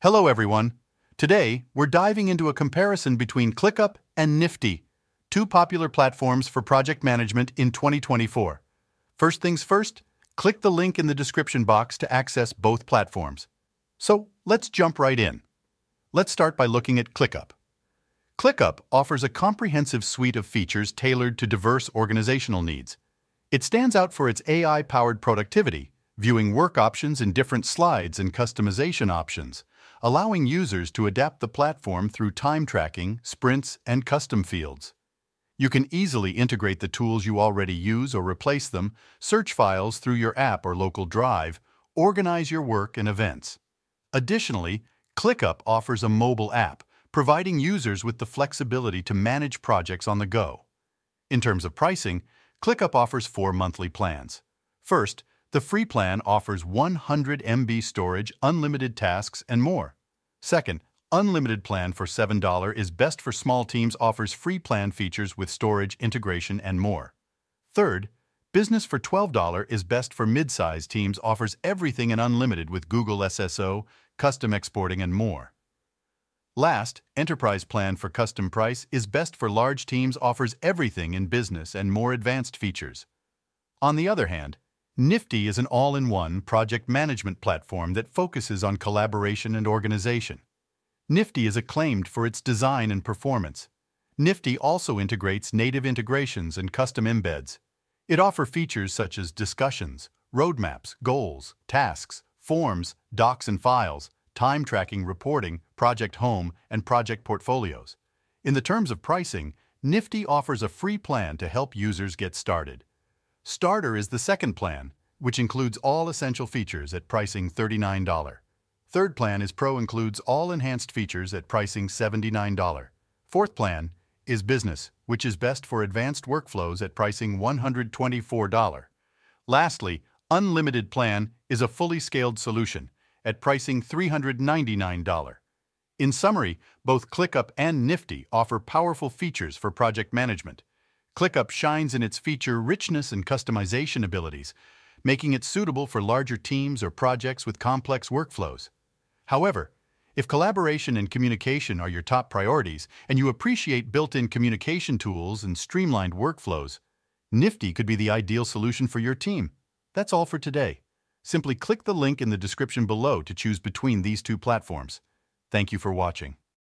Hello everyone. Today, we're diving into a comparison between ClickUp and Nifty, two popular platforms for project management in 2024. First things first, click the link in the description box to access both platforms. So, let's jump right in. Let's start by looking at ClickUp. ClickUp offers a comprehensive suite of features tailored to diverse organizational needs. It stands out for its AI-powered productivity, viewing work options in different slides and customization options, allowing users to adapt the platform through time tracking, sprints, and custom fields. You can easily integrate the tools you already use or replace them, search files through your app or local drive, organize your work and events. Additionally, ClickUp offers a mobile app, providing users with the flexibility to manage projects on the go. In terms of pricing, ClickUp offers 4 monthly plans. First, the free plan offers 100 MB storage, unlimited tasks, and more. Second, unlimited plan for $7 is best for small teams, offers free plan features with storage, integration, and more. Third, business for $12 is best for mid-size teams, offers everything and unlimited with Google SSO, custom exporting, and more. Last, enterprise plan for custom price is best for large teams, offers everything in business and more advanced features. On the other hand, Nifty is an all-in-one project management platform that focuses on collaboration and organization. Nifty is acclaimed for its design and performance. Nifty also integrates native integrations and custom embeds. It offers features such as discussions, roadmaps, goals, tasks, forms, docs and files, time tracking, reporting, project home, and project portfolios. In the terms of pricing, Nifty offers a free plan to help users get started. Starter is the second plan, which includes all essential features at pricing $39. Third plan is Pro, includes all enhanced features at pricing $79. Fourth plan is Business, which is best for advanced workflows at pricing $124. Lastly, Unlimited plan is a fully scaled solution at pricing $399. In summary, both ClickUp and Nifty offer powerful features for project management. ClickUp shines in its feature richness and customization abilities, making it suitable for larger teams or projects with complex workflows. However, if collaboration and communication are your top priorities and you appreciate built-in communication tools and streamlined workflows, Nifty could be the ideal solution for your team. That's all for today. Simply click the link in the description below to choose between these two platforms. Thank you for watching.